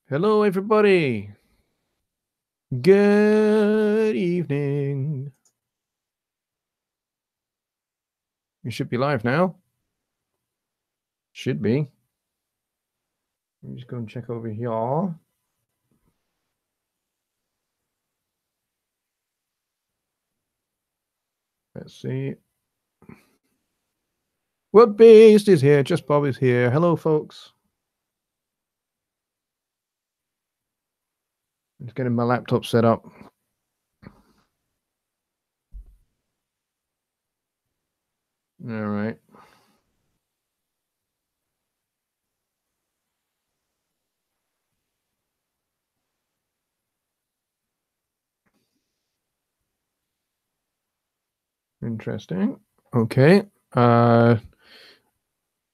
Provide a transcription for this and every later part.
Hello, everybody. Good evening. You should be live now. Should be. I'm just going to check over here. Let's see. What Beast is here? Just Bob is here. Hello, folks. I'm just getting my laptop set up. All right. Interesting. Okay. I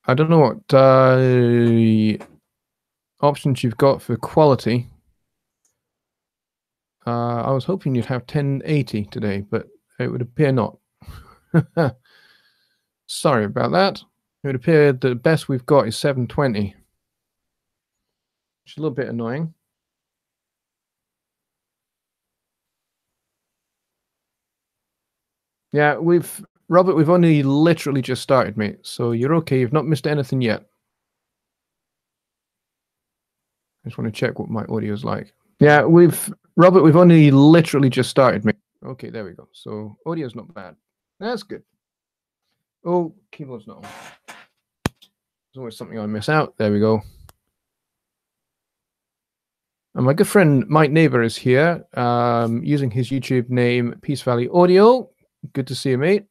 don't know what options you've got for quality. I was hoping you'd have 1080 today, but it would appear not. Sorry about that. It would appear the best we've got is 720. Which is a little bit annoying. Yeah, Robert, we've only literally just started, mate. So you're okay. You've not missed anything yet. I just want to check what my audio is like. Yeah, Robert, we've only literally just started, mate. Okay, there we go. So audio's not bad. That's good. Oh, keyboard's not on. There's always something I miss out. There we go. And my good friend Mike Neighbor is here, using his YouTube name Peace Valley Audio. Good to see you, mate.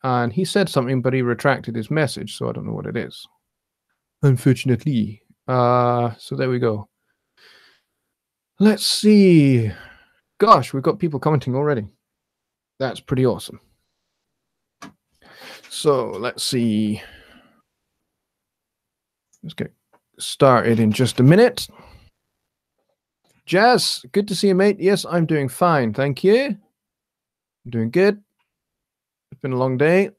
And he said something, but he retracted his message, so I don't know what it is. Unfortunately. So there we go. Let's see. Gosh, we've got people commenting already. That's pretty awesome. So let's see. Let's get started in just a minute. Jazz, good to see you, mate. Yes, I'm doing fine. Thank you. I'm doing good. It's been a long day.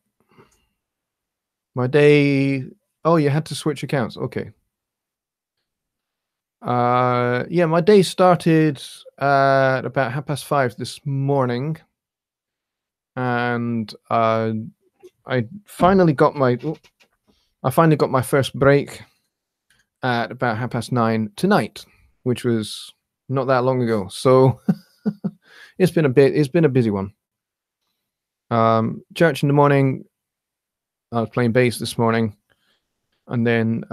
My day. Oh, you had to switch accounts. Okay. Yeah, my day started at about 5:30 this morning, and I finally got my first break at about 9:30 tonight, which was not that long ago. So it's been a busy one. Church in the morning. I was playing bass this morning, and then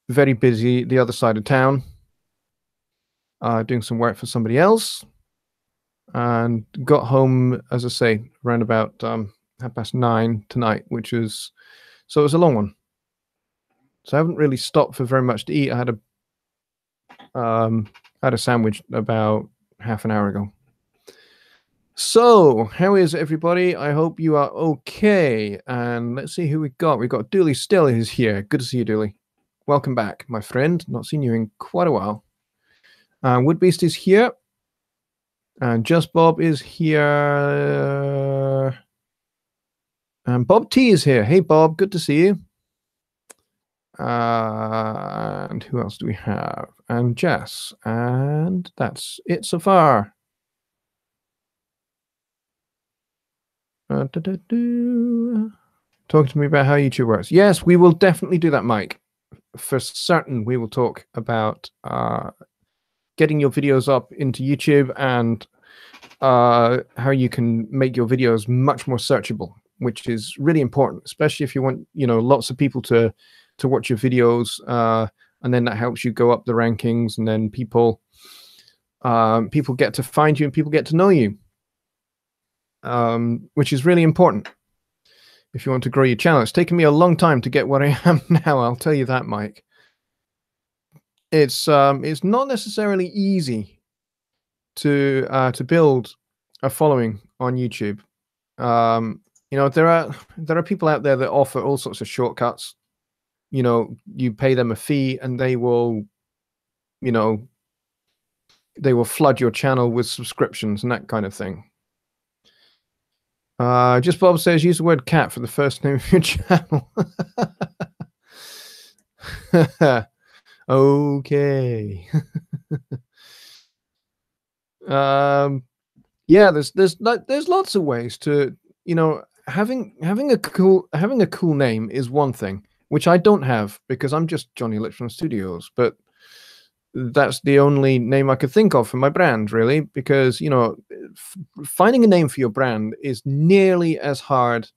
very busy the other side of town, doing some work for somebody else, and got home, as I say, around about 9:30 tonight, which was, so it was a long one. So I haven't really stopped for very much to eat. I had a sandwich about half an hour ago. So, how is everybody? I hope you are okay. And let's see who we got. We got Dooley Still is here. Good to see you, Dooley. Welcome back, my friend. Not seen you in quite a while. Woodbeast is here. And Just Bob is here. And Bob T is here. Hey, Bob. Good to see you. And who else do we have? And Jess. And that's it so far. Talk to me about how YouTube works. Yes, we will definitely do that, Mike. For certain, we will talk about getting your videos up into YouTube and how you can make your videos much more searchable, which is really important, especially if you want, lots of people to watch your videos, and then that helps you go up the rankings, and then people get to find you and people get to know you, which is really important if you want to grow your channel. It's taken me a long time to get where I am now, I'll tell you that, Mike. It's not necessarily easy to build a following on YouTube. There are people out there that offer all sorts of shortcuts. You pay them a fee and they will flood your channel with subscriptions and that kind of thing. Just Bob says, use the word cat for the first name of your channel. Okay. um, yeah, there's lots of ways to, you know, having a cool name is one thing, which I don't have because I'm just Johnny Litchfield Studios, but that's the only name I could think of for my brand, really, because, you know, finding a name for your brand is nearly as hard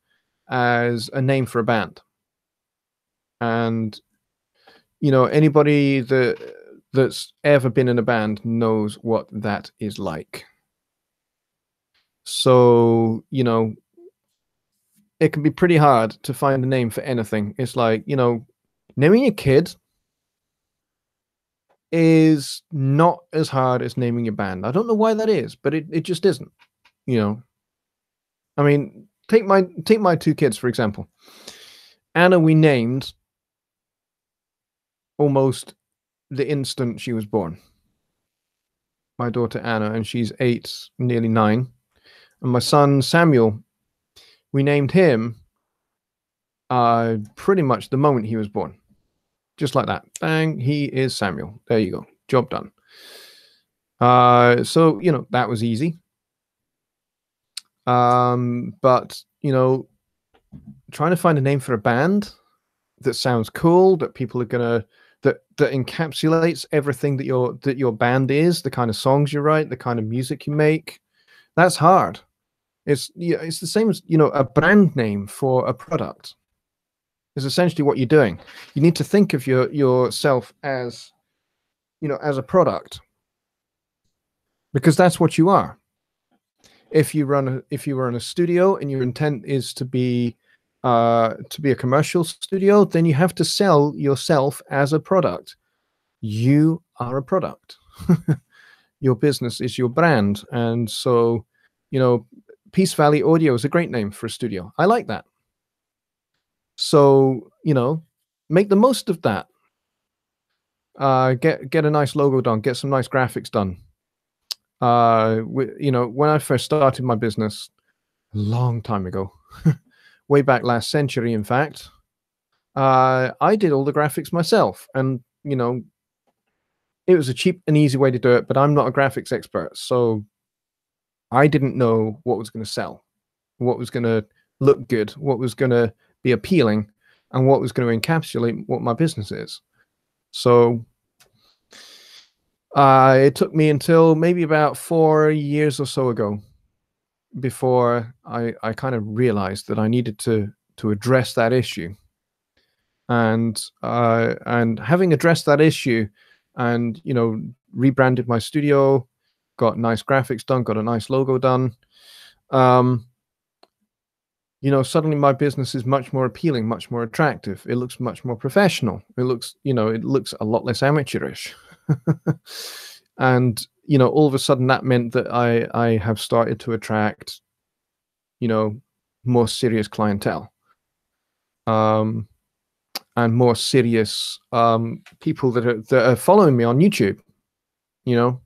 as a name for a band. And, you know, anybody that's ever been in a band knows what that is like. So, you know, it can be pretty hard to find a name for anything. It's like, you know, naming a kid is not as hard as naming a band. I don't know why that is, but it just isn't, you know. I mean, take my two kids, for example. Anna, we named almost the instant she was born. My daughter Anna, and she's 8, nearly 9. And my son Samuel, we named him pretty much the moment he was born. Just like that. Bang, he is Samuel. There you go. Job done. So, you know, that was easy. But, you know, trying to find a name for a band that sounds cool, that people are gonna that encapsulates everything that your band is, the kind of songs you write, the kind of music you make, that's hard. It's, yeah, it's the same as, you know, a brand name for a product is essentially what you're doing. You need to think of yourself as, you know, as a product, because that's what you are. If you run a studio and your intent is to be a commercial studio, then you have to sell yourself as a product. You are a product. Your business is your brand. And so, you know, Peace Valley Audio is a great name for a studio. I like that. So, you know, make the most of that. Get a nice logo done, get some nice graphics done. You know, when I first started my business a long time ago, way back last century, in fact, I did all the graphics myself. And, you know, it was a cheap and easy way to do it, but I'm not a graphics expert. So I didn't know what was going to sell, what was going to look good, what was going to be appealing, and what was going to encapsulate what my business is. So it took me until maybe about 4 years or so ago before I kind of realized that I needed to address that issue. And having addressed that issue, and, you know, rebranded my studio, got nice graphics done, got a nice logo done, you know, suddenly my business is much more appealing, much more attractive. It looks much more professional. It looks, you know, it looks a lot less amateurish. And, you know, all of a sudden that meant that I have started to attract, you know, more serious clientele. And more serious people that are following me on YouTube. You know,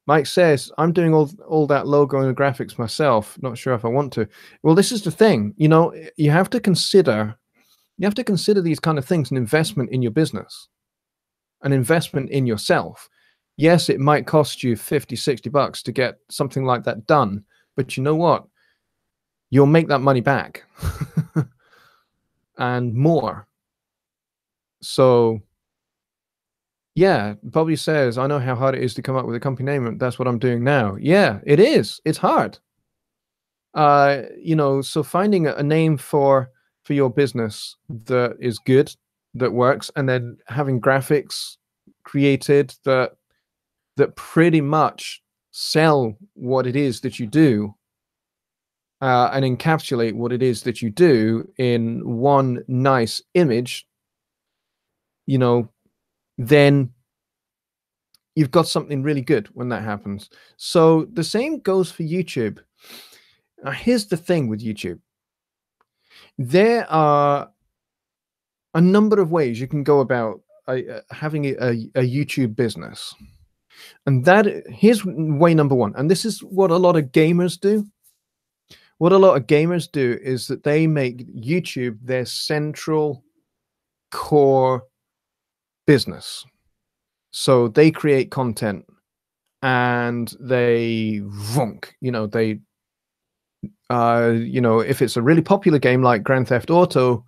Mike says I'm doing all that logo and graphics myself. Not sure if I want to. Well, this is the thing. You know, you have to consider these kind of things, an investment in your business, an investment in yourself. Yes, it might cost you 50, 60 bucks to get something like that done, but you know what? You'll make that money back and more. So yeah, Bobby says, I know how hard it is to come up with a company name, and that's what I'm doing now. Yeah, it is. It's hard. You know, so finding a name for your business that is good, that works, and then having graphics created that pretty much sell what it is that you do, and encapsulate what it is that you do in one nice image, you know, then you've got something really good when that happens. So the same goes for YouTube. Now, here's the thing with YouTube. There are a number of ways you can go about having a YouTube business. And here's way number one. And this is what a lot of gamers do. What a lot of gamers do is that they make YouTube their central core business. So they create content and they if it's a really popular game like Grand Theft Auto,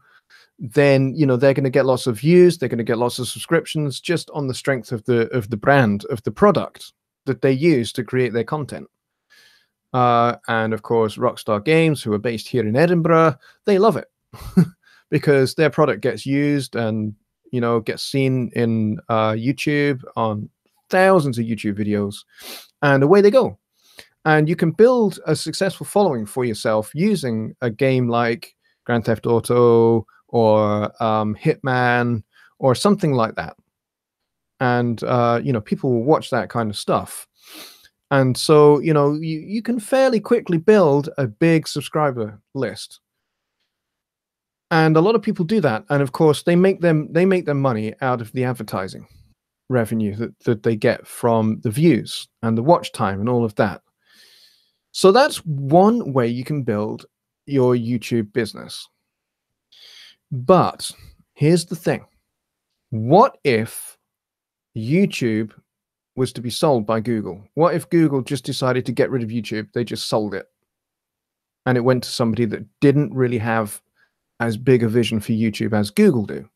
then they're going to get lots of views, they're going to get lots of subscriptions just on the strength of the brand, of the product that they use to create their content. And of course, Rockstar Games, who are based here in Edinburgh, they love it because their product gets used and gets seen in YouTube, on thousands of YouTube videos, and away they go. And you can build a successful following for yourself using a game like Grand Theft Auto or Hitman or something like that. And people will watch that kind of stuff. And so you can fairly quickly build a big subscriber list. And a lot of people do that. And of course, they make their money out of the advertising revenue that they get from the views and the watch time and all of that. So that's one way you can build your YouTube business. But here's the thing. What if YouTube was to be sold by Google? What if Google just decided to get rid of YouTube? They just sold it. And it went to somebody that didn't really have as big a vision for YouTube as Google do.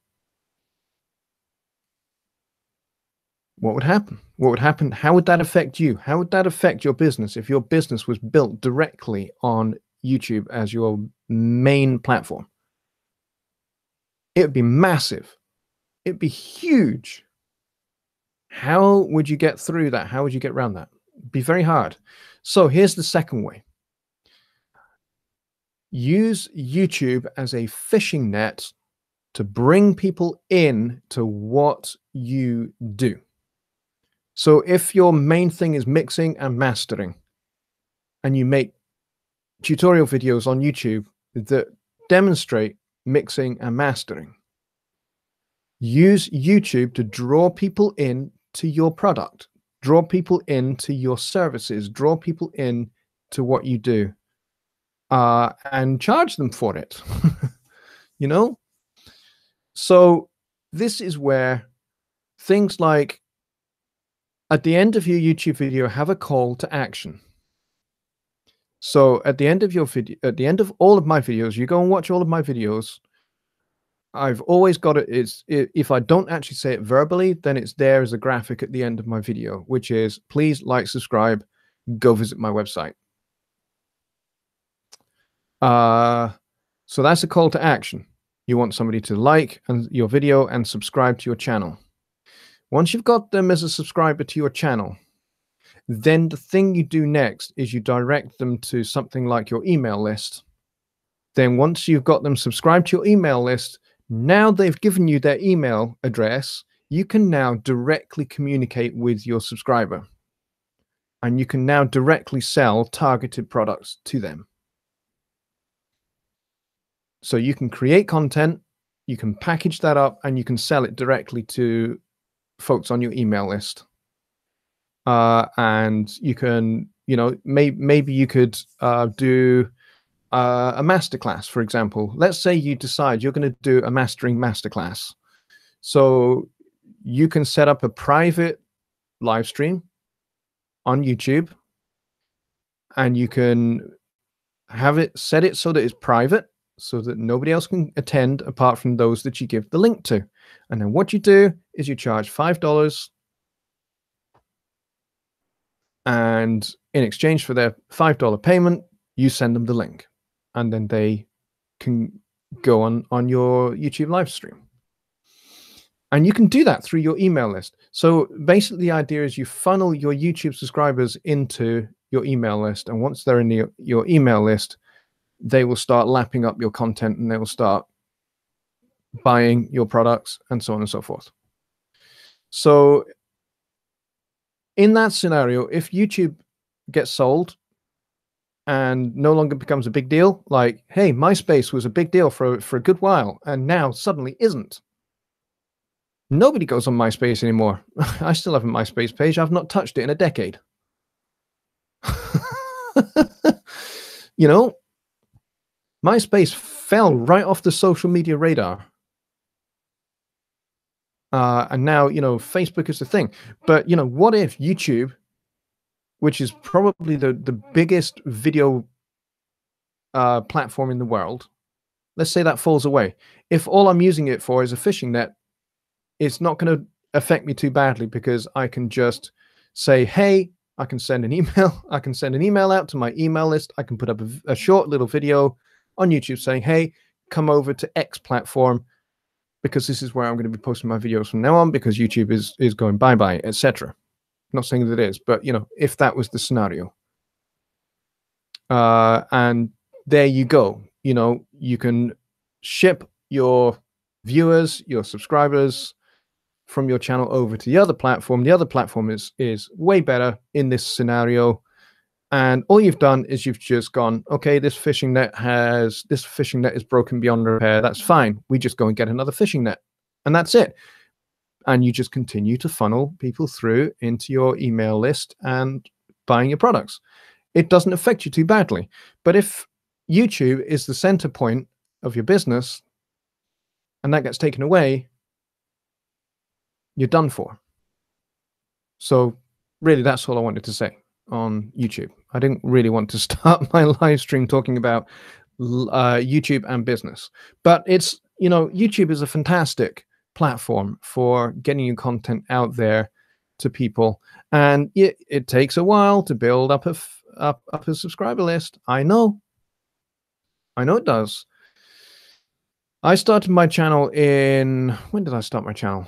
What would happen? What would happen? How would that affect you? How would that affect your business if your business was built directly on YouTube as your main platform? It would be massive. It'd be huge. How would you get through that? How would you get around that? It'd be very hard. So here's the second way. Use YouTube as a fishing net to bring people in to what you do. So if your main thing is mixing and mastering, and you make tutorial videos on YouTube that demonstrate mixing and mastering, use YouTube to draw people in to your product, draw people into your services, draw people in to what you do, and charge them for it. So this is where things like, at the end of your YouTube video, have a call to action. So at the end of your video, at the end of all of my videos, you go and watch all of my videos. I've always got it. If I don't actually say it verbally, then it's there as a graphic at the end of my video, which is, please like, subscribe, go visit my website. So that's a call to action. You want somebody to like your video and subscribe to your channel. Once you've got them as a subscriber to your channel, then the thing you do next is you direct them to something like your email list. Then once you've got them subscribed to your email list, now they've given you their email address, you can now directly communicate with your subscriber. And you can now directly sell targeted products to them. So you can create content, you can package that up, and you can sell it directly to folks on your email list. And you can, maybe you could do a masterclass, for example. Let's say you decide you're going to do a mastering masterclass. So you can set up a private live stream on YouTube, and you can have it set it so that it's private, so that nobody else can attend apart from those that you give the link to. And then what you do is you charge $5, and in exchange for their $5 payment, you send them the link, and then they can go on your YouTube live stream. And you can do that through your email list. So basically the idea is you funnel your YouTube subscribers into your email list, and once they're in your email list, they will start lapping up your content, and they will start buying your products, and so on and so forth. So in that scenario, if YouTube gets sold and no longer becomes a big deal, like, hey, MySpace was a big deal for a good while, and now suddenly isn't. Nobody goes on MySpace anymore. I still have a MySpace page. I've not touched it in a decade. MySpace fell right off the social media radar. And now, Facebook is the thing. But, what if YouTube, which is probably the biggest video platform in the world, let's say that falls away. If all I'm using it for is a fishing net, it's not going to affect me too badly because I can just say, hey, I can send an email. I can send an email out to my email list. I can put up a short little video on YouTube saying, hey, come over to X platform because this is where I'm going to be posting my videos from now on because YouTube is going bye-bye, etc. Not saying that it is, but, if that was the scenario. And there you go. You can ship your viewers, your subscribers from your channel over to the other platform. The other platform is way better in this scenario. And all you've done is you've just gone, okay, this fishing net is broken beyond repair. That's fine. We just go and get another fishing net. And that's it. And you just continue to funnel people through into your email list and buying your products. It doesn't affect you too badly. But if YouTube is the center point of your business and that gets taken away, you're done for. So really, that's all I wanted to say on YouTube. I didn't really want to start my live stream talking about YouTube and business, but it's, YouTube is a fantastic platform for getting your content out there to people, and it takes a while to build up a subscriber list. I know it does. I started my channel when did I start my channel?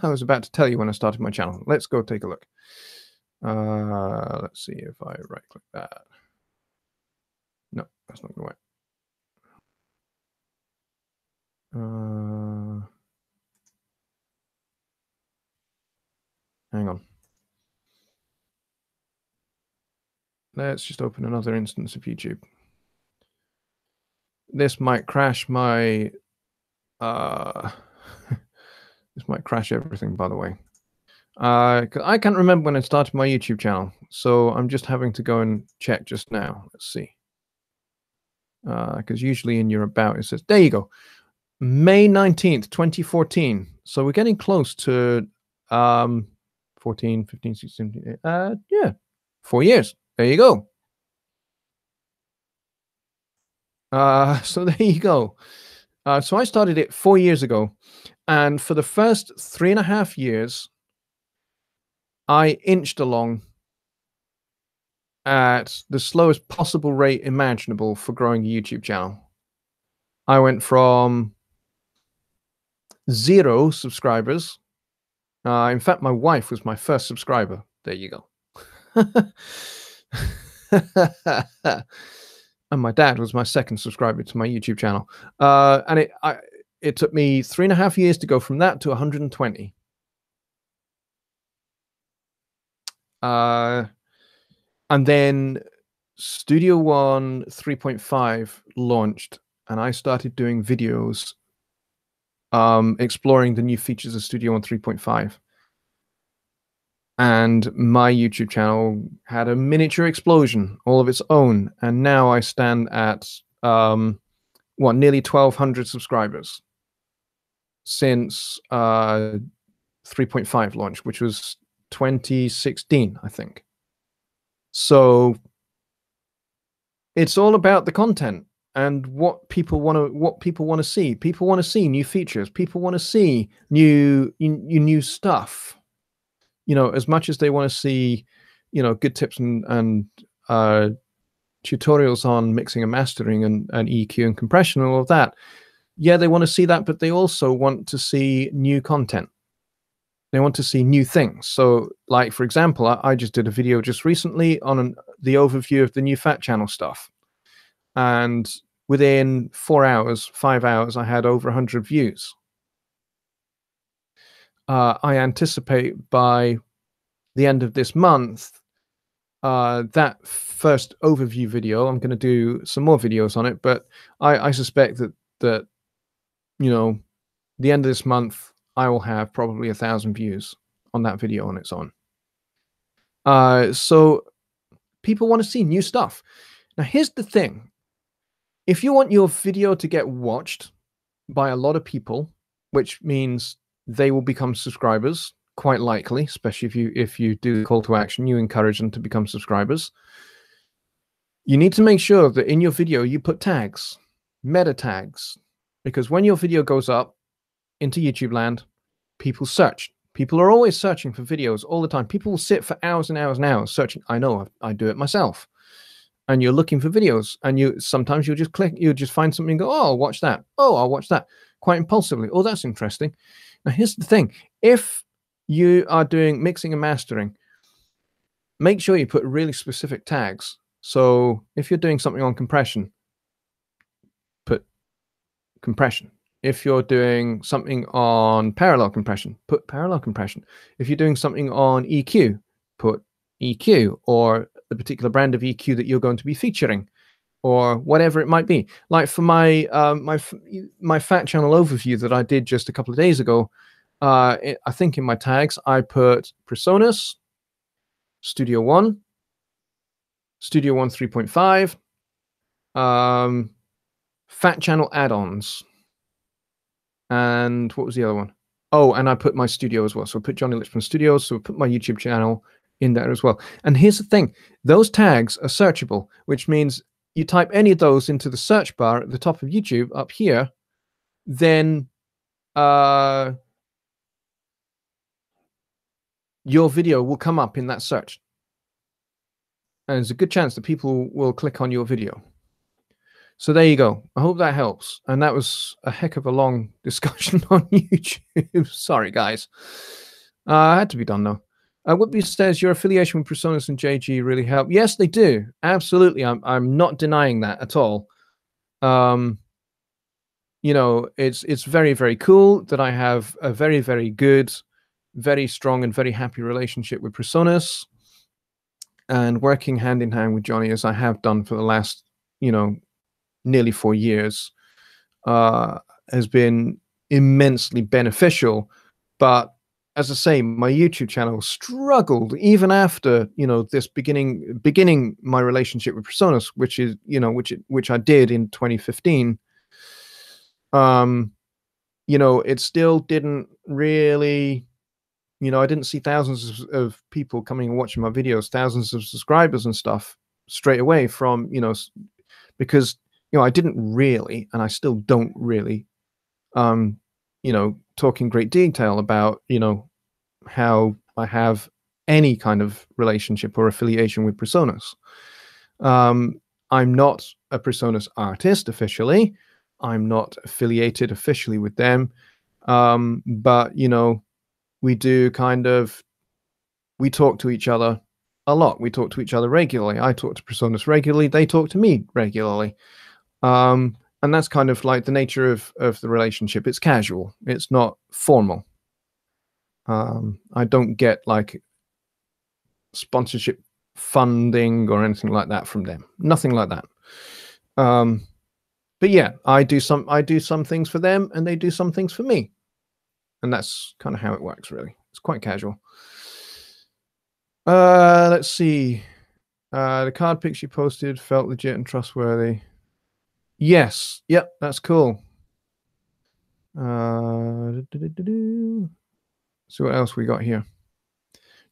I was about to tell you when I started my channel. Let's go take a look. Let's see if I right click that. No, that's not going to work. Hang on. Let's just open another instance of YouTube. This might crash my this might crash everything, by the way. I can't remember when I started my YouTube channel, so I'm just having to go and check just now. Let's see. Because usually in your about it says, there you go, May 19th, 2014. So we're getting close to 14, 15, 16, 17, yeah, 4 years. There you go. So there you go. So I started it 4 years ago, and for the first 3.5 years, I inched along at the slowest possible rate imaginable for growing a YouTube channel. I went from 0 subscribers. In fact, my wife was my first subscriber. There you go. And my dad was my second subscriber to my YouTube channel. And it took me 3.5 years to go from that to 120. And then Studio One 3.5 launched, and I started doing videos exploring the new features of Studio One 3.5. And my YouTube channel had a miniature explosion all of its own. And now I stand at, nearly 1,200 subscribers since 3.5 launch, which was 2016, I think. So it's all about the content and what people want to see. People want to see new features. People want to see new stuff. As much as they want to see, good tips and tutorials on mixing and mastering and EQ and compression and all of that. Yeah, they want to see that, but they also want to see new content. They want to see new things. So, like, for example, I just did a video just recently on the overview of the new Fat Channel stuff. And within 4 hours, 5 hours, I had over 100 views. I anticipate by the end of this month, that first overview video, I'm going to do some more videos on it, but I suspect that the end of this month, I will have probably 1,000 views on that video on its own. So people want to see new stuff. Now, here's the thing. If you want your video to get watched by a lot of people, which means they will become subscribers, quite likely, especially if you do the call to action, you encourage them to become subscribers. You need to make sure that in your video you put tags, meta tags, because when your video goes up into YouTube land, people search. People are always searching for videos all the time. People will sit for hours and hours and hours searching. I know, I do it myself. And you're looking for videos, and sometimes you'll just click, you'll just find something and go, oh, I'll watch that. Oh, I'll watch that, quite impulsively. Oh, that's interesting. Now, here's the thing. If you are doing mixing and mastering, make sure you put really specific tags. So if you're doing something on compression, put compression. If you're doing something on parallel compression, put parallel compression. If you're doing something on EQ, put EQ, or the particular brand of EQ that you're going to be featuring, or whatever it might be. Like for my my Fat Channel overview that I did just a couple of days ago, I think in my tags I put PreSonus, Studio One, Studio One 3.5, Fat Channel add-ons, and what was the other one? Oh, and I put my studio as well. So I put Johnny Lichman Studios, so I put my YouTube channel in there as well. And here's the thing, those tags are searchable, which means you type any of those into the search bar at the top of YouTube up here, then your video will come up in that search. And there's a good chance that people will click on your video. So there you go. I hope that helps. And that was a heck of a long discussion on YouTube. Sorry, guys. Had to be done, though. Whitby says, your affiliation with PreSonus and JG really helped. Yes, they do. Absolutely. I'm not denying that at all. You know, it's very, very cool that I have a very, very good, very strong and very happy relationship with PreSonus, and working hand in hand with Johnny as I have done for the last, you know, nearly 4 years, has been immensely beneficial. But as I say, my YouTube channel struggled even after, you know, this beginning my relationship with PreSonus, which is, you know, which I did in 2015. You know, it still didn't really, you know, I didn't see thousands of people coming and watching my videos, thousands of subscribers and stuff straight away from, you know, because, you know, I didn't really, and I still don't really, you know, talk in great detail about, you know, how I have any kind of relationship or affiliation with PreSonus. I'm not a PreSonus artist officially. I'm not affiliated officially with them. But, you know, we do kind of, we talk to each other a lot. We talk to each other regularly. I talk to PreSonus regularly. They talk to me regularly. And that's kind of like the nature of the relationship. It's casual. It's not formal. I don't get like sponsorship funding or anything like that from them. Nothing like that. But yeah, I do some things for them and they do some things for me. And that's kind of how it works, really. It's quite casual. Let's see. The card pics you posted felt legit and trustworthy. Yes. Yep, that's cool. So what else we got here?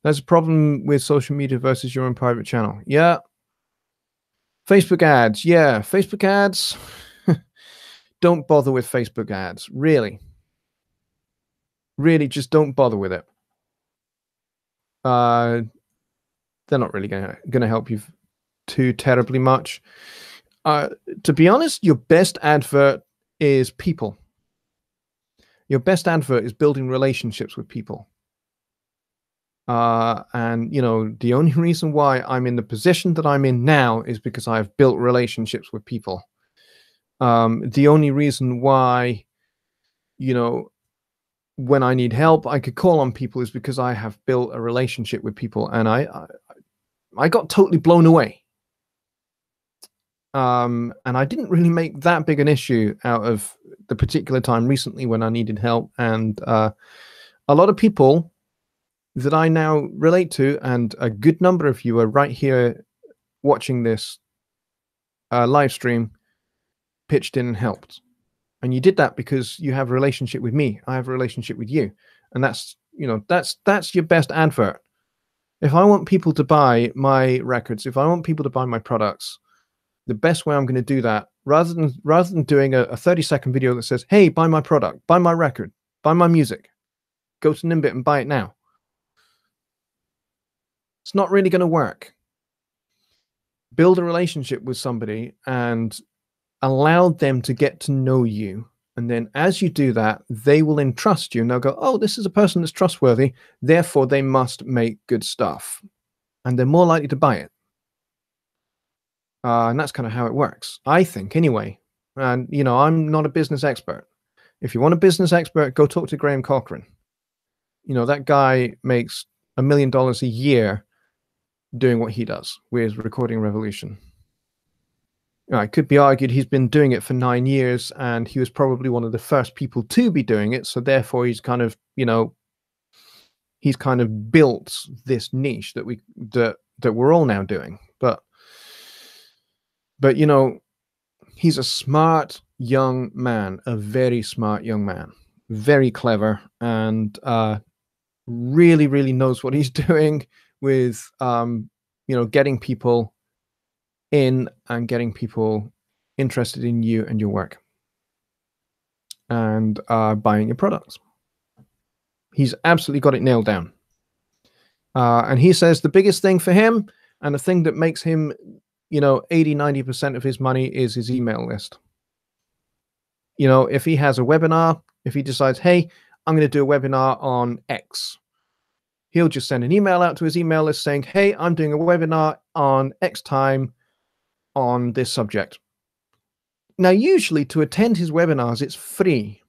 There's a problem with social media versus your own private channel. Yeah. Facebook ads. Yeah, Facebook ads. Don't bother with Facebook ads. Really. Really, just don't bother with it. They're not really gonna help you too terribly much. To be honest, your best advert is people. Your best advert is building relationships with people. And, you know, the only reason why I'm in the position that I'm in now is because I've built relationships with people. The only reason why, you know, when I need help, I could call on people is because I have built a relationship with people, and I got totally blown away. And I didn't really make that big an issue out of the particular time recently when I needed help. And a lot of people that I now relate to, and a good number of you are right here watching this live stream, pitched in and helped. And you did that because you have a relationship with me. I have a relationship with you. And that's, you know, that's your best advert. If I want people to buy my records, if I want people to buy my products, the best way I'm going to do that, rather than doing a 30-second video that says, hey, buy my product, buy my record, buy my music, go to Nimbit and buy it now. It's not really going to work. Build a relationship with somebody and allow them to get to know you. And then as you do that, they will entrust you and they'll go, oh, this is a person that's trustworthy. Therefore, they must make good stuff. And they're more likely to buy it. And that's kind of how it works, I think, anyway. And, you know, I'm not a business expert. If you want a business expert, go talk to Graham Cochran. You know, that guy makes $1 million a year doing what he does with Recording Revolution. It could be argued he's been doing it for 9 years and he was probably one of the first people to be doing it. So therefore he's kind of, you know, he's kind of built this niche that we're all now doing. But you know, he's a smart young man, a very smart young man, very clever, and really, really knows what he's doing with, you know, getting people in and getting people interested in you and your work and buying your products. He's absolutely got it nailed down. And he says the biggest thing for him and the thing that makes him, you know, 80-90% of his money is his email list. You know, if he has a webinar, if he decides, hey, I'm going to do a webinar on X, he'll just send an email out to his email list saying, hey, I'm doing a webinar on X time on this subject. Now, usually to attend his webinars, it's free.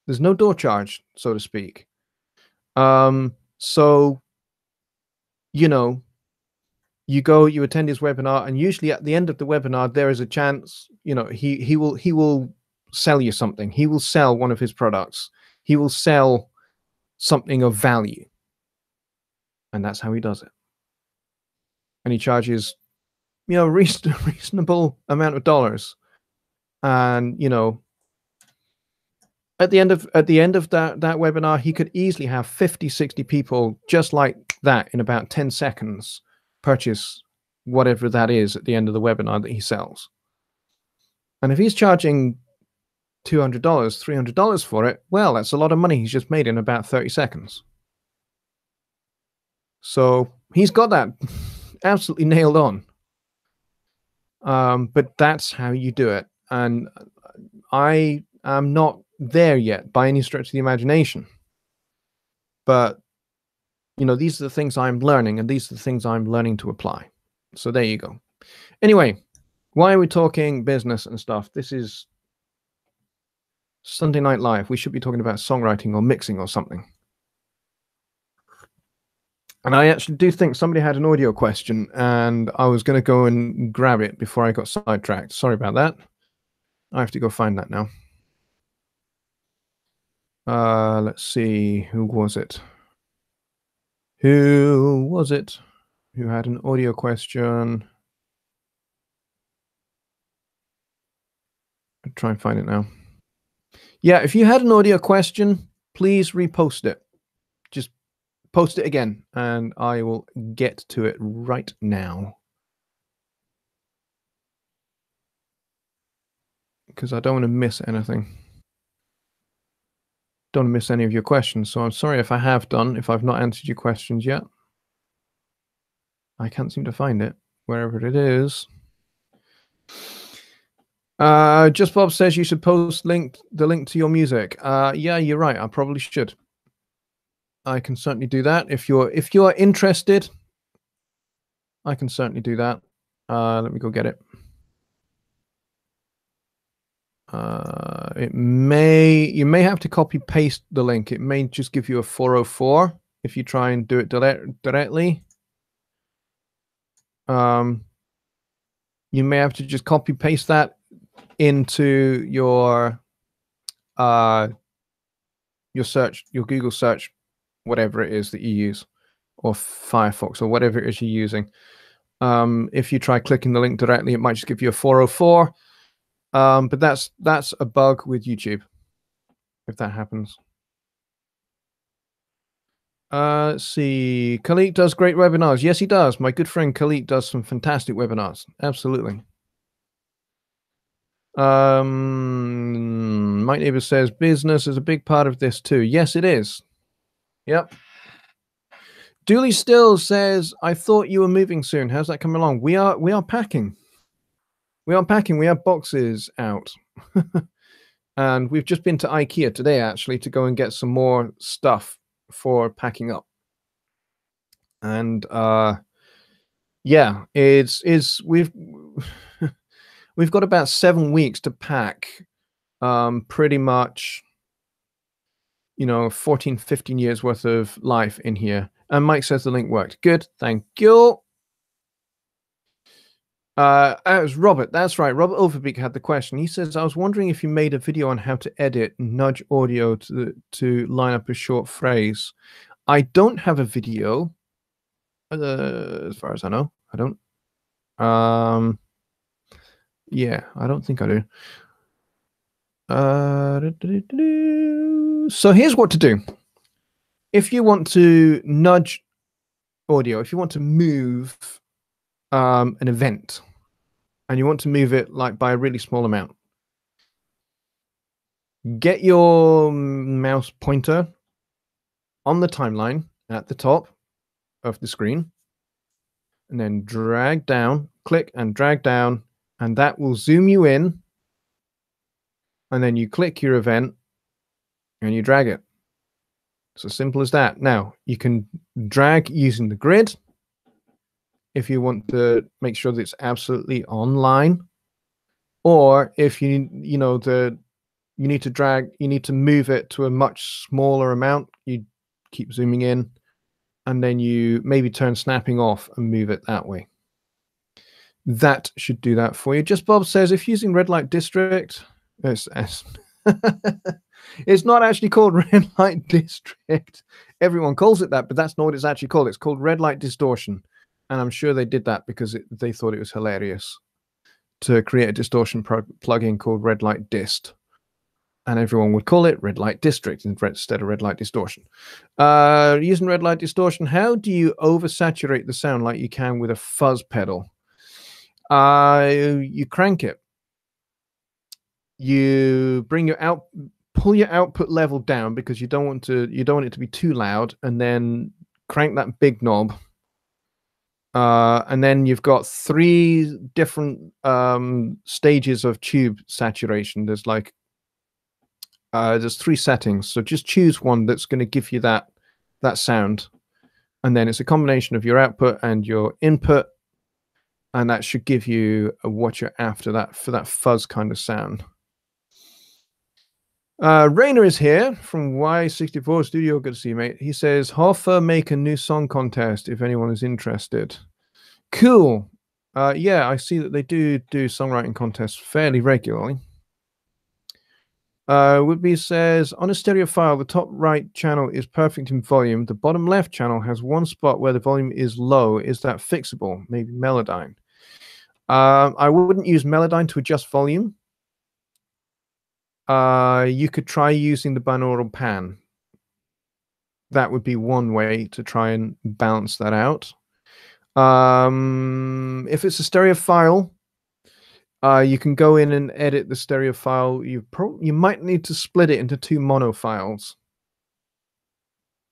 There's no door charge, so to speak. So, you know, you go, you attend his webinar, and usually at the end of the webinar, there is a chance, you know, he will sell you something. He will sell one of his products. He will sell something of value. And that's how he does it. And he charges, you know, reasonable amount of dollars. And, you know, at the end of that webinar, he could easily have 50-60 people just like that in about 10 seconds purchase whatever that is at the end of the webinar that he sells. And if he's charging $200, $300 for it, well, that's a lot of money he's just made in about 30 seconds. So he's got that absolutely nailed on. But that's how you do it. And I am not there yet by any stretch of the imagination. But, you know, these are the things I'm learning, and these are the things I'm learning to apply. So there you go. Anyway, why are we talking business and stuff? This is Sunday Night Live. We should be talking about songwriting or mixing or something. And I actually do think somebody had an audio question, and I was going to go and grab it before I got sidetracked. Sorry about that. I have to go find that now. Let's see. Who was it? Who was it who had an audio question? I'll try and find it now. Yeah, if you had an audio question, please repost it. Just post it again, and I will get to it right now. Because I don't want to miss anything. Don't want to miss any of your questions, so I'm sorry if I have done, if I've not answered your questions yet. I can't seem to find it, wherever it is. Just Bob says you should post the link to your music. Yeah, you're right. I probably should. I can certainly do that. If you're interested, I can certainly do that. Let me go get it. You may have to copy paste the link. It may just give you a 404 if you try and do it directly. You may have to just copy paste that into your search, your Google search, whatever it is that you use, or Firefox, or whatever it is you're using. If you try clicking the link directly, it might just give you a 404. But that's a bug with YouTube if that happens. Let's see. Khalid does great webinars. Yes, he does. My good friend Khalid does some fantastic webinars. Absolutely. My neighbor says business is a big part of this too. Yes, it is. Yep. Dooley Still says, I thought you were moving soon. How's that coming along? We are packing. We are packing. We have boxes out. And we've just been to IKEA today, actually, to go and get some more stuff for packing up. And yeah, we've we've got about 7 weeks to pack pretty much, 14, 15 years worth of life in here. And Mike says the link worked. Good, thank you. It was Robert. That's right. Robert Overbeek had the question. He says, I was wondering if you made a video on how to edit nudge audio to line up a short phrase. I don't have a video, as far as I know. I don't. Yeah, I don't think I do. So here's what to do. If you want to nudge audio, if you want to move an event, and you want to move it like by a really small amount, get your mouse pointer on the timeline at the top of the screen, and then drag down, click and drag down, and that will zoom you in. And then you click your event and you drag it. It's as simple as that. Now, you can drag using the grid if you want to make sure that it's absolutely online, or if you need to drag, you need to move it to a much smaller amount, you keep zooming in, and then you maybe turn snapping off and move it that way. That should do that for you. Just Bob says, if using Red Light District, it's not actually called Red Light District. Everyone calls it that, but that's not what it's actually called. It's called Red Light Distortion. And I'm sure they did that because they thought it was hilarious to create a distortion plugin called Red Light Dist. And everyone would call it Red Light District instead of Red Light Distortion. Using Red Light Distortion, how do you oversaturate the sound like you can with a fuzz pedal? You crank it. You pull your output level down because you don't want it to be too loud, and then crank that big knob. And then you've got 3 different stages of tube saturation. There's 3 settings, so just choose one that's going to give you that sound, and then it's a combination of your output and your input, and that should give you what you're after that for that fuzz kind of sound. Rainer is here from Y64 Studio. Good to see you, mate. He says, Hoffa make a new song contest if anyone is interested. Cool. Yeah, I see that they do songwriting contests fairly regularly. Woodby says, on a stereo file, the top right channel is perfect in volume. The bottom left channel has one spot where the volume is low. Is that fixable? Maybe Melodyne. I wouldn't use Melodyne to adjust volume. You could try using the binaural pan. That would be one way to try and balance that out. If it's a stereo file, you can go in and edit the stereo file. You might need to split it into 2 mono files.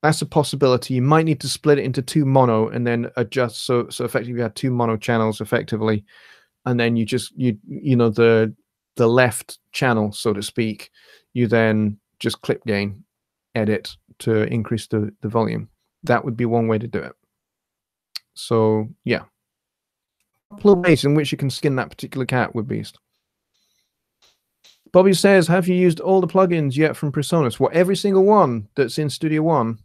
That's a possibility. You might need to split it into 2 mono and then adjust so effectively you have 2 mono channels effectively, and then the left channel, so to speak, you then just clip gain edit to increase the volume. That would be one way to do it. So yeah, a couple of ways in which you can skin that particular cat with Beast. Bobby says, have you used all the plugins yet from PreSonus? What, every single one that's in Studio One?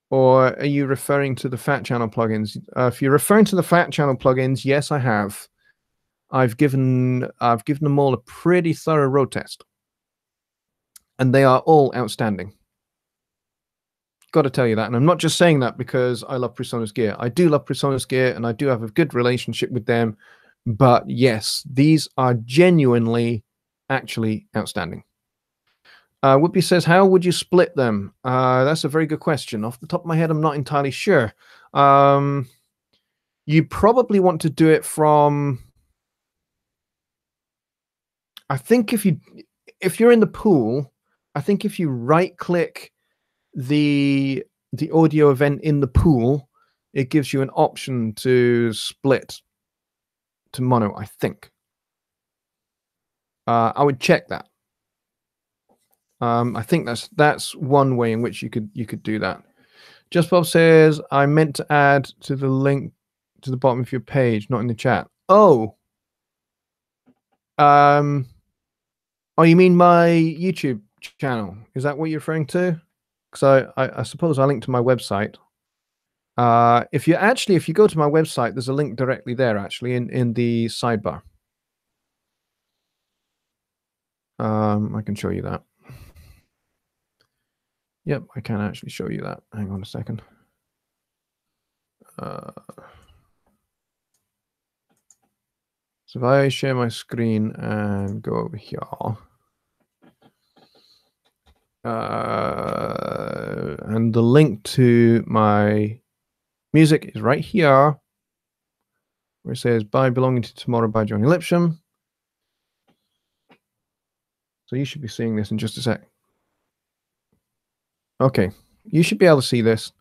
Or are you referring to the Fat Channel plugins? If you're referring to the Fat Channel plugins, yes, I have. I've given them all a pretty thorough road test, and they are all outstanding. Got to tell you that, and I'm not just saying that because I love PreSonus Gear. I do love PreSonus Gear, and I do have a good relationship with them. But yes, these are genuinely actually outstanding. Whoopi says, how would you split them? That's a very good question. Off the top of my head, I'm not entirely sure. You probably want to do it from, I think if you're in the pool, I think if you right click the audio event in the pool, it gives you an option to split to mono, I think. I would check that. I think that's one way in which you could do that. Just Bob says, I meant to add to the link to the bottom of your page, not in the chat. Oh, you mean my YouTube channel? Is that what you're referring to? Because I suppose I linked to my website. If you go to my website, there's a link directly there, actually, in the sidebar. I can show you that. Yep, I can actually show you that. Hang on a second. So if I share my screen and go over here, and the link to my music is right here, where it says "By Belonging to Tomorrow" by Johnny Lipsham. So you should be seeing this in just a sec. Okay, you should be able to see this.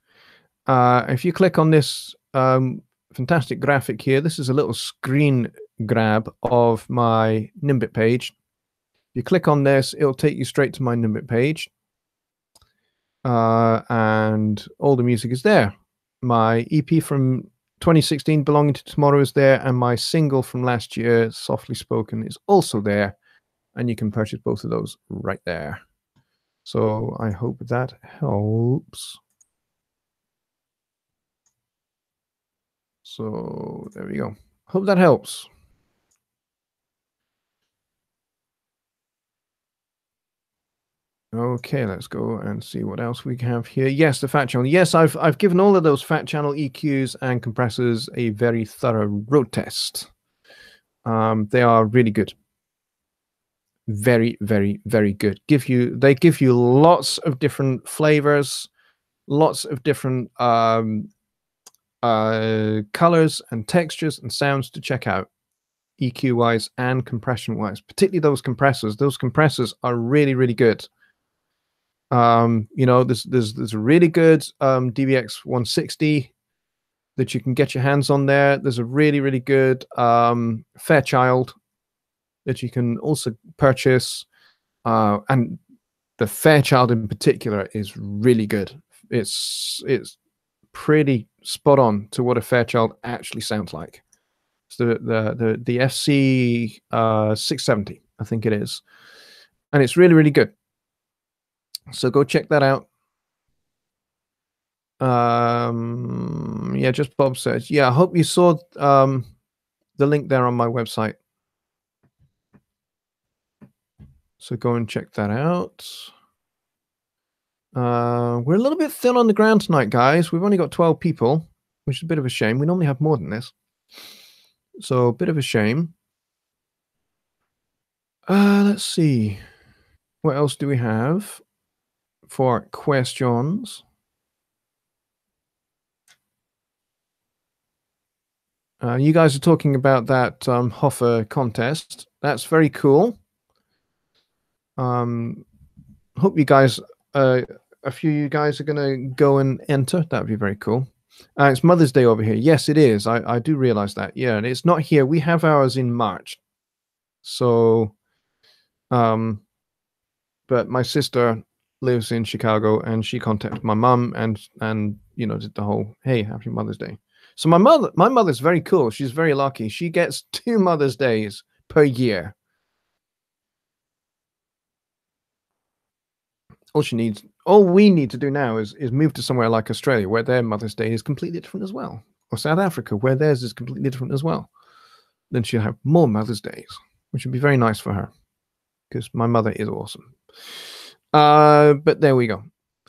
If you click on this fantastic graphic here, this is a little screen grab of my Nimbit page. If you click on this, it'll take you straight to my Nimbit page. And all the music is there. My EP from 2016, Belonging to Tomorrow, is there, and my single from last year, Softly Spoken, is also there. And you can purchase both of those right there. So I hope that helps. So there we go. Hope that helps. Okay, let's go and see what else we have here. Yes, the fat channel. Yes, I've given all of those fat channel EQs and compressors a very thorough road test. They are really good. Very, very, very good. They give you lots of different flavors, lots of different colors and textures and sounds to check out, EQ wise and compression wise. Particularly those compressors. Those compressors are really, really good. You know, there's a really good DBX 160 that you can get your hands on there. There's a really, really good Fairchild that you can also purchase, and the Fairchild in particular is really good. It's pretty spot on to what a Fairchild actually sounds like. It's the FC 670, I think it is, and it's really, really good. So go check that out. Yeah, just Bob says, yeah, I hope you saw the link there on my website. So go and check that out. We're a little bit thin on the ground tonight, guys. We've only got 12 people, which is a bit of a shame. We normally have more than this. So a bit of a shame. Let's see. What else do we have for questions? You guys are talking about that Hoffer contest. That's very cool. Hope you guys, a few of you guys are going to go and enter. That would be very cool. It's Mother's Day over here. Yes, it is. I do realize that. Yeah, and it's not here. We have ours in March. So, but my sister lives in Chicago, and she contacted my mum and you know, did the whole, hey, happy Mother's Day. So my mother's very cool. She's very lucky. She gets 2 Mother's Days per year. All we need to do now is move to somewhere like Australia, where their Mother's Day is completely different as well, or South Africa, where theirs is completely different as well. Then she'll have more Mother's Days, which would be very nice for her, because my mother is awesome. But there we go.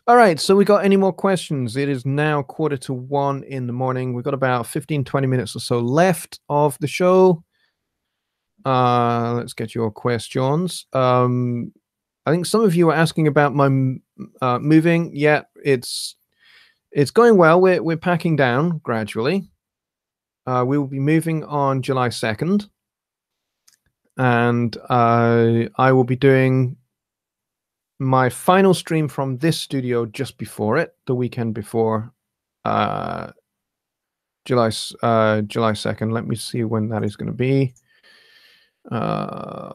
All right, so we got any more questions? It is now 1:45 in the morning. We've got about 15-20 minutes or so left of the show. Let's get your questions. I think some of you are asking about my moving. Yeah, it's going well. We're packing down gradually. We will be moving on July 2nd, and I will be doing my final stream from this studio just before it, the weekend before July 2nd. Let me see when that is going to be. Yeah,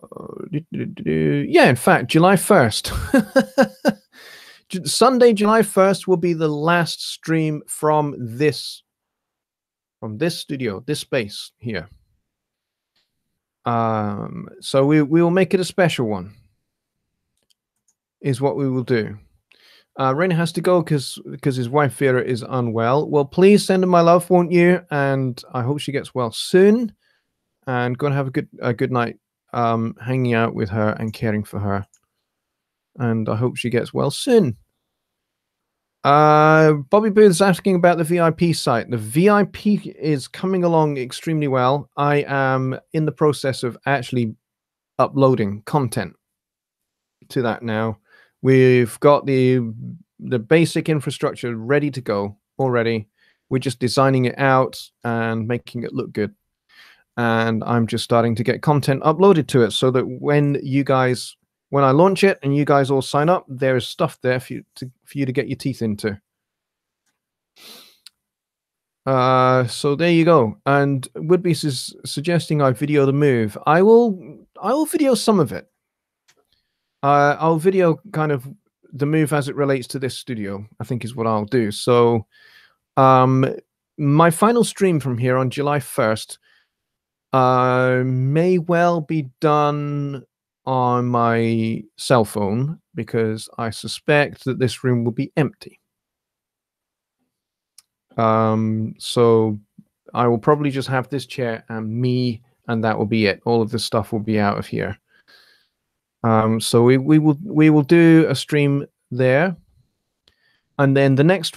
in fact, July 1st. Sunday, July 1st will be the last stream from this studio, this space here. So we will make it a special one, is what we will do. Rainer has to go because his wife Vera is unwell. Well, please send her my love, won't you? And I hope she gets well soon. And go and have a good night hanging out with her and caring for her. And I hope she gets well soon. Bobby Booth is asking about the VIP site. The VIP is coming along extremely well. I am in the process of actually uploading content to that now. We've got the basic infrastructure ready to go already. We're just designing it out and making it look good. And I'm just starting to get content uploaded to it so that when I launch it and you guys all sign up, there is stuff there for you to get your teeth into. So there you go. And Woodbeast is suggesting I video the move. I will video some of it. I'll video kind of the move as it relates to this studio, I think is what I'll do. So my final stream from here on July 1st may well be done on my cell phone because I suspect that this room will be empty. So I will probably just have this chair and me, and that will be it. All of the stuff will be out of here. So we will do a stream there, and then the next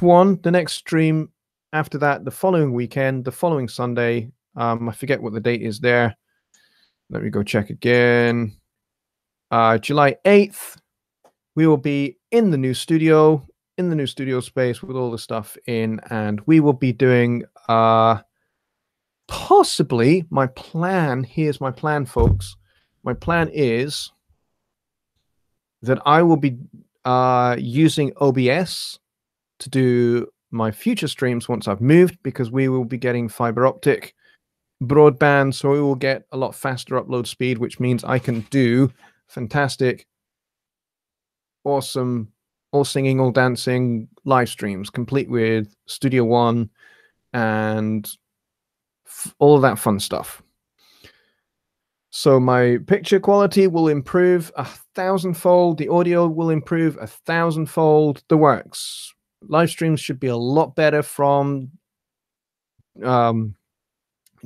stream after that, the following weekend, the following Sunday. I forget what the date is there. Let me go check again. July 8th, we will be in the new studio space with all the stuff in, and we will be doing possibly my plan. Here's my plan, folks. My plan is that I will be using OBS to do my future streams once I've moved, because we will be getting fiber optic broadband, so we will get a lot faster upload speed, which means I can do fantastic, awesome, all singing, all dancing live streams, complete with Studio One and all of that fun stuff. So my picture quality will improve 1,000-fold. The audio will improve 1,000-fold. The works. Live streams should be a lot better from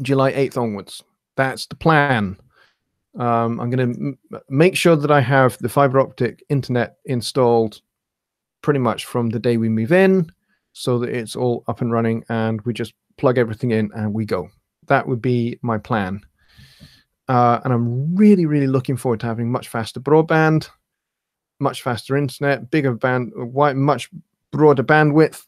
July 8th onwards. That's the plan. I'm going to make sure that I have the fiber optic internet installed pretty much from the day we move in, so that it's all up and running and we just plug everything in and we go. That would be my plan. And I'm really, really looking forward to having much faster broadband, much faster internet, bigger much broader bandwidth,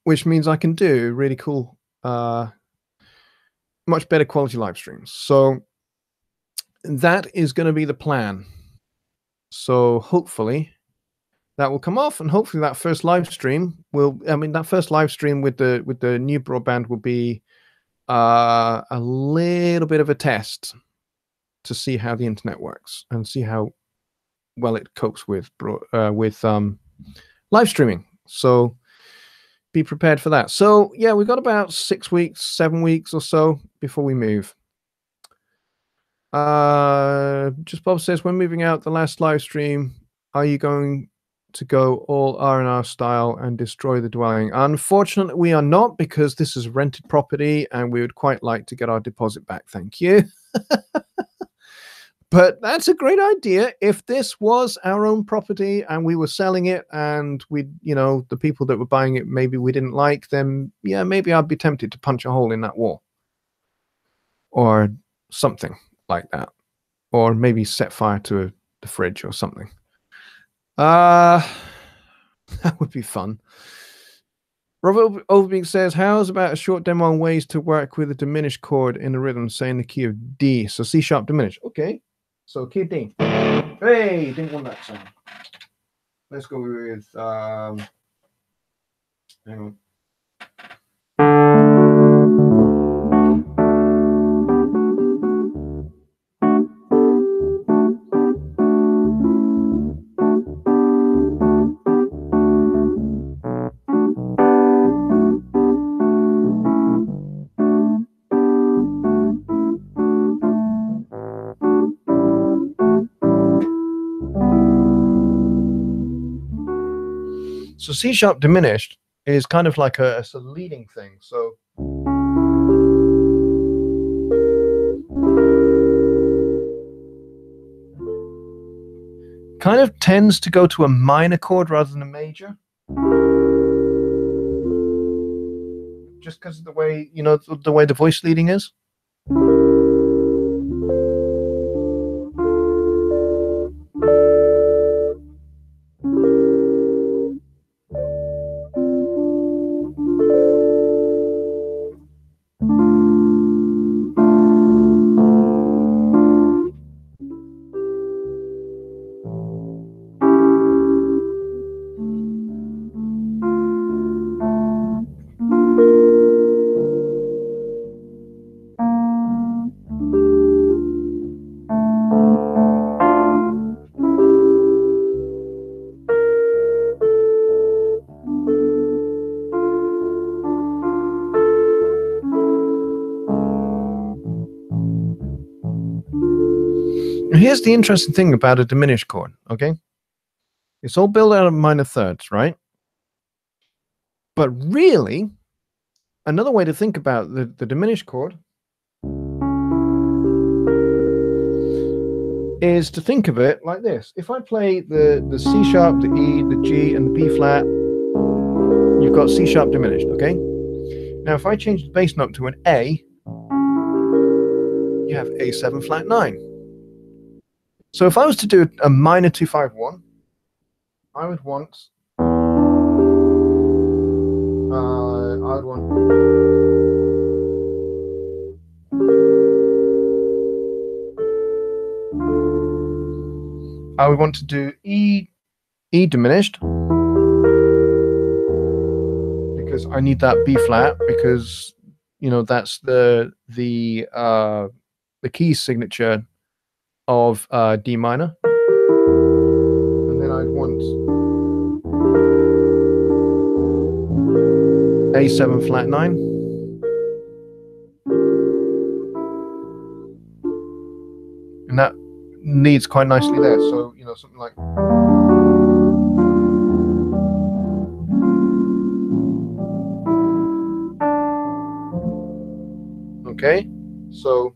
which means I can do really cool, much better quality live streams. So that is going to be the plan. So hopefully that will come off, and hopefully that first live stream that first live stream with the new broadband will be a little bit of a test to see how the internet works and see how well it copes with live streaming. So be prepared for that. So yeah, we've got about 6 weeks, 7 weeks or so before we move. Just Bob says, when moving out the last live stream, are you going to go all R&R style and destroy the dwelling? Unfortunately, we are not, because this is rented property and we would quite like to get our deposit back. Thank you. But that's a great idea. If this was our own property and we were selling it and the people that were buying it, maybe we didn't like them, yeah, maybe I'd be tempted to punch a hole in that wall or something like that, or maybe set fire to the fridge or something. That would be fun. Robert Overbeek says, how's about a short demo on ways to work with a diminished chord in the rhythm, say in the key of D? So C sharp diminished. Okay. So key of D. Hey, didn't want that sound. Let's go with hang on. So C sharp diminished is kind of like a leading thing. So kind of tends to go to a minor chord rather than a major. Just because of the way, you know, the way the voice leading is. Here's the interesting thing about a diminished chord, okay? It's all built out of minor thirds, right? But really, another way to think about the diminished chord is to think of it like this. If I play the C sharp, the E, the G, and the B flat, you've got C sharp diminished, okay? Now, if I change the bass note to an A, you have A7 flat 9. So if I was to do a minor 2-5-1, I would want I would want to do E diminished because I need that B flat because, you know, that's the key signature of D minor, and then I'd want A7 flat 9, and that leads quite nicely there. So, you know, something like okay, so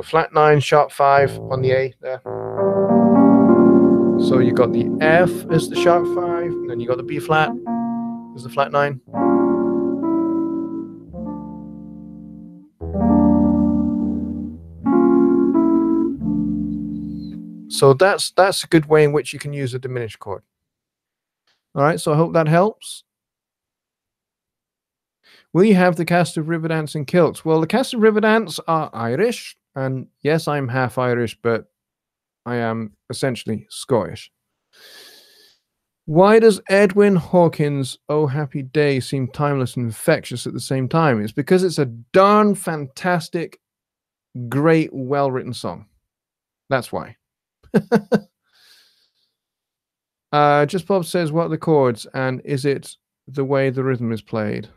flat 9, sharp 5 on the A there. So you got the F as the sharp 5, and then you got the B flat as the flat 9. So that's a good way in which you can use a diminished chord. All right, so I hope that helps. Will you have the cast of Riverdance in kilts? Well, the cast of Riverdance are Irish, and yes, I'm half Irish, but I am essentially Scottish. Why does Edwin Hawkins' Oh Happy Day seem timeless and infectious at the same time? It's because it's a darn fantastic, great, well-written song. That's why. Just Bob says, what are the chords, and is it the way the rhythm is played?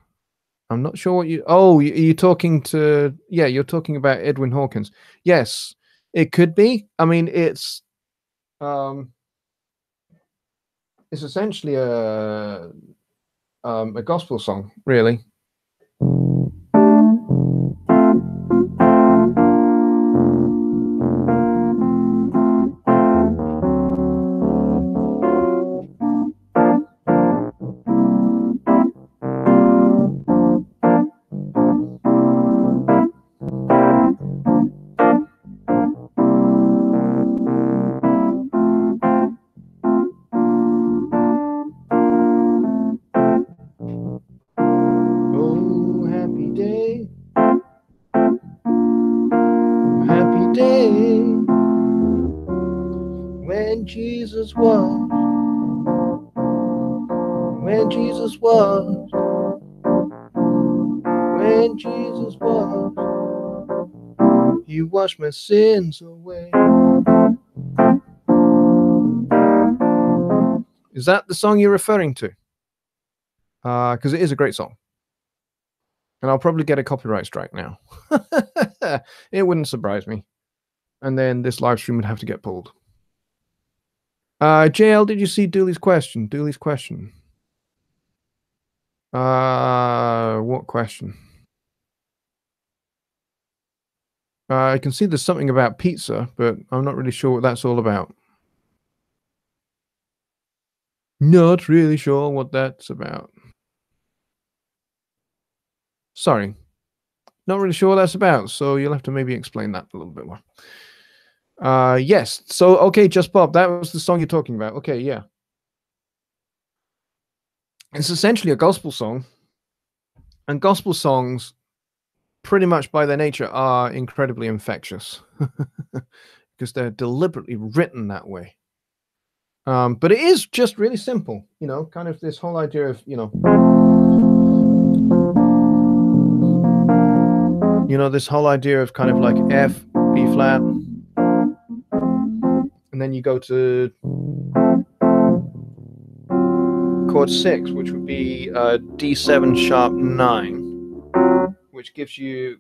I'm not sure what you... Oh, you're talking to... Yeah, you're talking about Edwin Hawkins. Yes, it could be. I mean, it's essentially a gospel song, really. Jesus was, when Jesus was, when Jesus was, He washed my sins away. Is that the song you're referring to? Because it is a great song. And I'll probably get a copyright strike now. It wouldn't surprise me. And then this live stream would have to get pulled. JL, did you see Dooley's question? Dooley's question. What question? I can see there's something about pizza, but I'm not really sure what that's all about. Not really sure what that's about. Sorry. Not really sure what that's about, so you'll have to maybe explain that a little bit more. Yes. So, okay, Just Bob, that was the song you're talking about. Okay, yeah. It's essentially a gospel song. And gospel songs, pretty much by their nature, are incredibly infectious. Because they're deliberately written that way. But it is just really simple, you know, kind of this whole idea of, you know, this whole idea of kind of like F, B flat, and then you go to chord 6, which would be D7 sharp 9, which leads you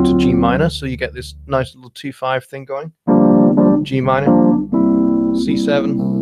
to G minor, so you get this nice little 2-5 thing going. G minor, C7.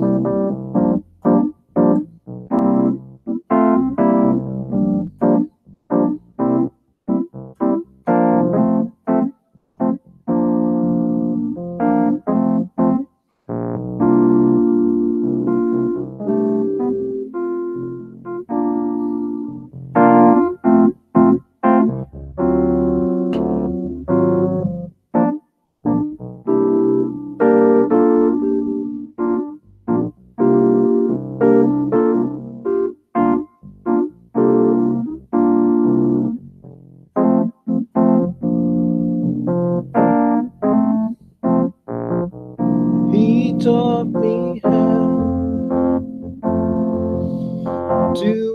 Taught me how to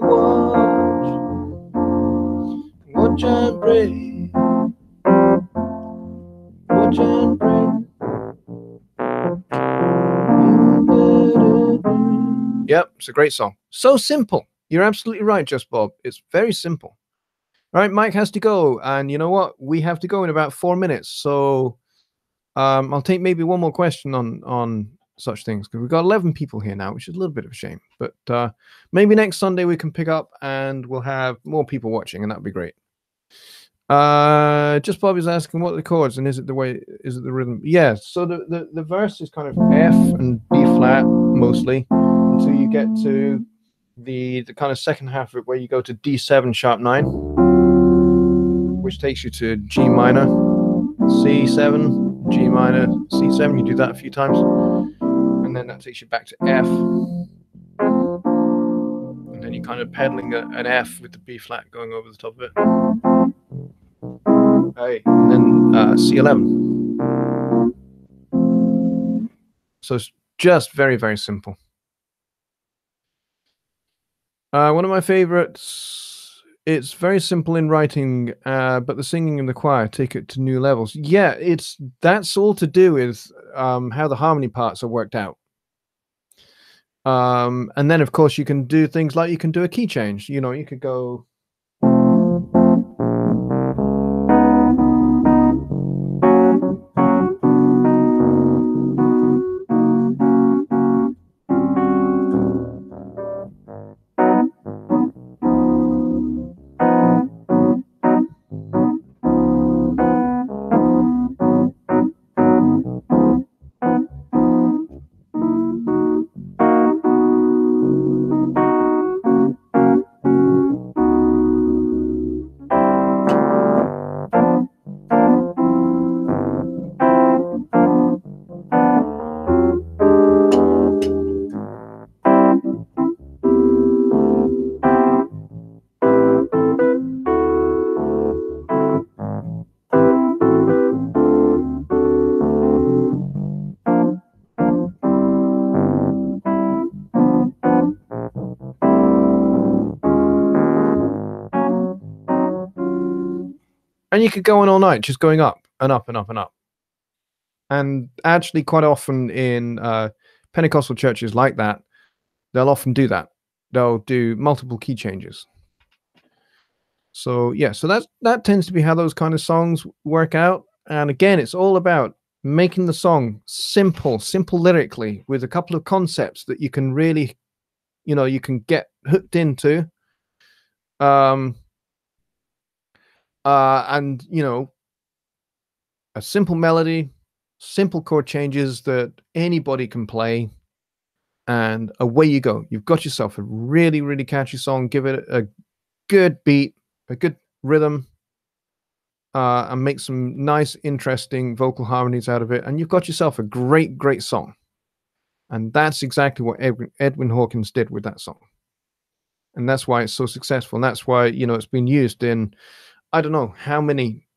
watch and pray, watch and pray. Yep, it's a great song. So simple. You're absolutely right, Just Bob. It's very simple. All right, Mike has to go, and you know what? We have to go in about 4 minutes, so I'll take maybe one more question on such things, because we've got 11 people here now, which is a little bit of a shame. But maybe next Sunday we can pick up and we'll have more people watching, and that'd be great. Just Bob is asking what are the chords, and is it the rhythm? Yeah, so the verse is kind of F and B flat mostly until you get to the kind of second half of it, where you go to D7 sharp 9, which takes you to G minor, C7, G minor, C7. You do that a few times, and then that takes you back to F, and then you're kind of pedaling an F with the B flat going over the top of it. Right, and then C11. So it's just very, very simple. One of my favorites, it's very simple in writing, but the singing and the choir take it to new levels. Yeah, that's all to do with how the harmony parts are worked out. And then, of course, you can do things like you can do a key change. You know, you could go... And you could go on all night just going up and up and up and up. And actually, quite often in Pentecostal churches like that, they'll often do that. They'll do multiple key changes. So yeah, so that tends to be how those kind of songs work out. And again, it's all about making the song simple lyrically, with a couple of concepts that you can really, you can get hooked into. And a simple melody, simple chord changes that anybody can play, and away you go. You've got yourself a really, really catchy song. Give it a good beat, a good rhythm, and make some nice, interesting vocal harmonies out of it, and you've got yourself a great, great song. And that's exactly what Edwin Hawkins did with that song. And that's why it's so successful. And that's why, it's been used in, I don't know how many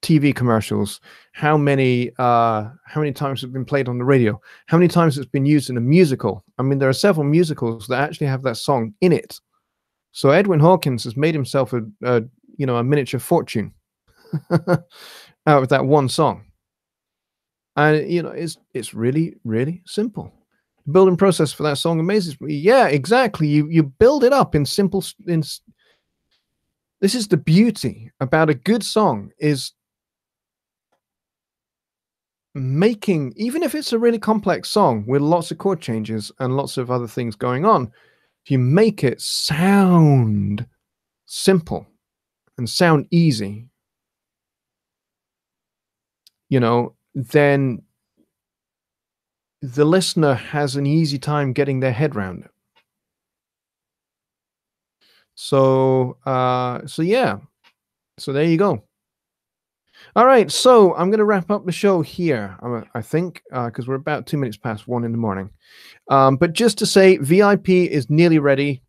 TV commercials, how many times it's been played on the radio, how many times it's been used in a musical. I mean, there are several musicals that actually have that song in it. So Edwin Hawkins has made himself a miniature fortune out of that one song. And it's really, really simple. The building process for that song amazes me. Yeah, exactly. You build it up in simple. This is the beauty about a good song, is making, even if it's a really complex song with lots of chord changes and lots of other things going on, if you make it sound simple and sound easy, then the listener has an easy time getting their head around it. So yeah. So there you go. All right, so I'm going to wrap up the show here, I think, because we're about 2 minutes past 1 in the morning. But just to say, VIP is nearly ready.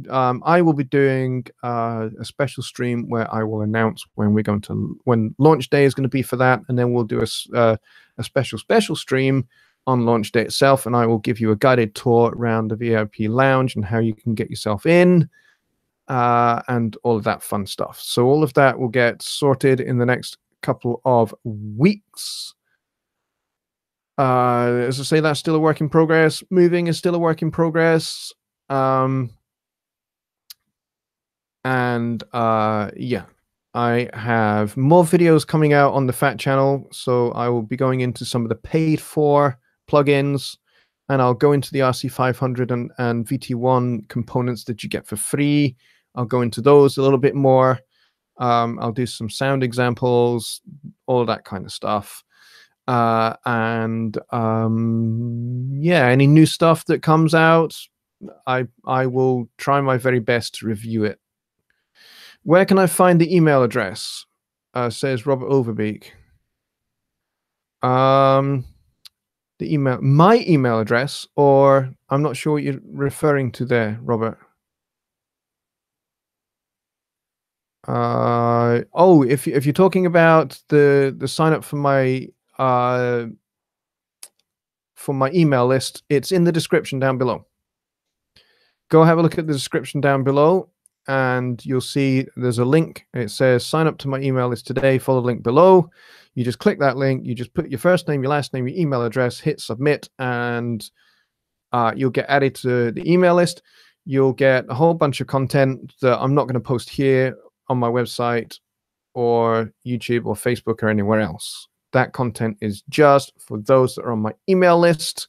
I will be doing a special stream where I will announce when launch day is going to be for that, and then we'll do a special stream on launch day itself, and I will give you a guided tour around the VIP lounge and how you can get yourself in, and all of that fun stuff. So all of that will get sorted in the next couple of weeks. As I say, that's still a work in progress. Moving is still a work in progress. Yeah, I have more videos coming out on the Fat channel, so I will be going into some of the paid for plugins, and I'll go into the RC500 and VT1 components that you get for free. I'll go into those a little bit more. I'll do some sound examples, all that kind of stuff. Yeah, any new stuff that comes out, I will try my very best to review it. Where can I find the email address? Says Robert Overbeek. My email address, or I'm not sure what you're referring to there, Robert. If you're talking about the sign up for my email list, it's in the description down below. Go have a look at the description down below, and you'll see there's a link. It says sign up to my email list today. Follow the link below. You just click that link. You just put your first name, your last name, your email address, hit submit, and you'll get added to the email list. You'll get a whole bunch of content that I'm not going to post here on my website or YouTube or Facebook or anywhere else. That content is just for those that are on my email list.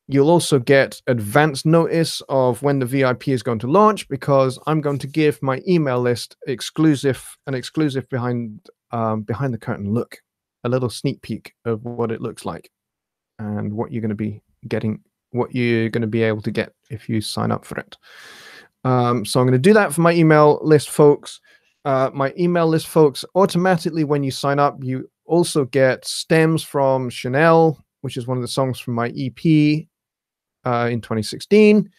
You'll also get advance notice of when the VIP is going to launch, because I'm going to give my email list an exclusive behind the curtain look, a little sneak peek of what it looks like and what you're going to be getting, what you're going to be able to get if you sign up for it. So I'm going to do that for my email list folks. My email list folks, automatically when you sign up, you also get stems from Chanel, which is one of the songs from my EP in 2016,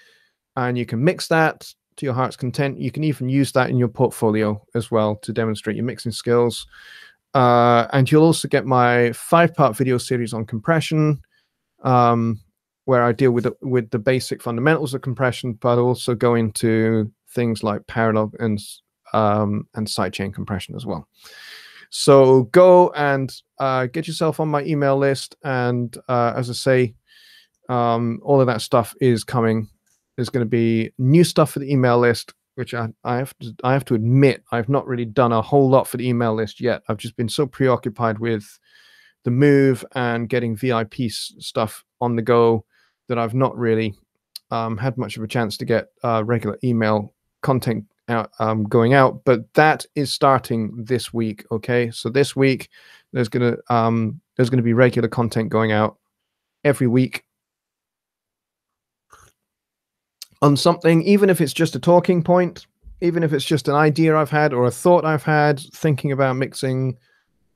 and you can mix that to your heart's content. You can even use that in your portfolio as well to demonstrate your mixing skills. And you'll also get my 5-part video series on compression, where I deal with the basic fundamentals of compression, but also go into things like parallel and sidechain compression as well. So go and get yourself on my email list. And as I say, all of that stuff is coming. There's going to be new stuff for the email list, which I have to admit, I've not really done a whole lot for the email list yet. I've just been so preoccupied with the move and getting VIP stuff on the go that I've not really had much of a chance to get regular email content out, going out. But that is starting this week. Okay, so this week there's gonna be regular content going out every week on something, even if it's just a talking point, even if it's just an idea I've had or a thought I've had thinking about mixing,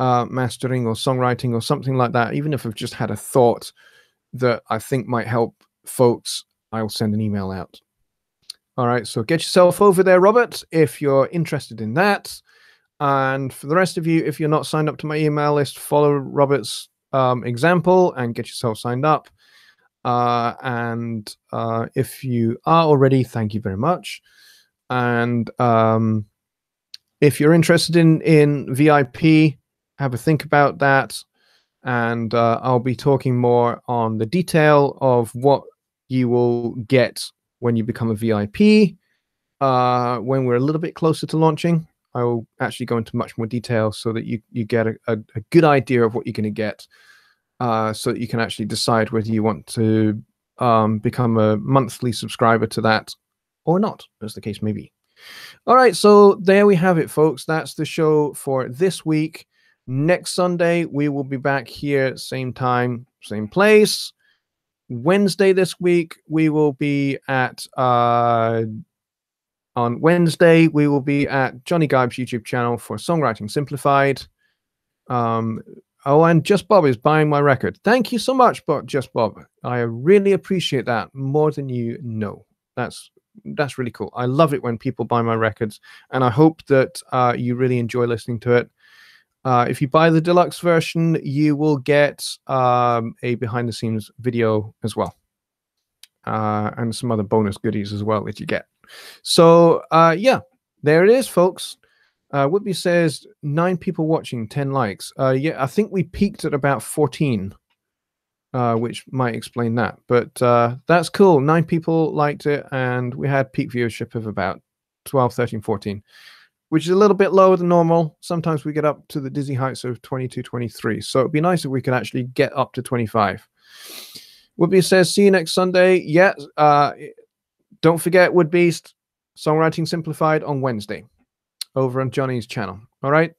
mastering or songwriting or something like that. Even if I've just had a thought that I think might help folks, I'll send an email out. All right, so get yourself over there, Robert, if you're interested in that. And for the rest of you, if you're not signed up to my email list, follow Robert's example and get yourself signed up. And if you are already, thank you very much. And if you're interested in VIP, have a think about that. And I'll be talking more on the detail of what you will get when you become a VIP. When we're a little bit closer to launching, I will actually go into much more detail so that you get a good idea of what you're going to get. So that you can actually decide whether you want to become a monthly subscriber to that or not, as the case may be. All right, so there we have it, folks. That's the show for this week. Next Sunday, we will be back here, same time, same place. Wednesday this week, we will be at, on Wednesday, we will be at Johnny Gibe's YouTube channel for Songwriting Simplified. Oh, and Just Bob is buying my record. Thank you so much, Just Bob. I really appreciate that more than you know. That's really cool. I love it when people buy my records, and I hope that you really enjoy listening to it. If you buy the deluxe version, you will get a behind-the-scenes video as well, and some other bonus goodies as well that you get. So, yeah, there it is, folks. Whitby says 9 people watching, 10 likes. Yeah, I think we peaked at about 14, which might explain that. But that's cool. 9 people liked it, and we had peak viewership of about 12, 13, 14, which is a little bit lower than normal. Sometimes we get up to the dizzy heights of 22, 23. So it'd be nice if we could actually get up to 25. Whitby says, see you next Sunday. Yeah, don't forget Woodbeast, Songwriting Simplified on Wednesday over on Johnny's channel. All right.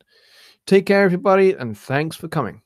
Take care, everybody, and thanks for coming.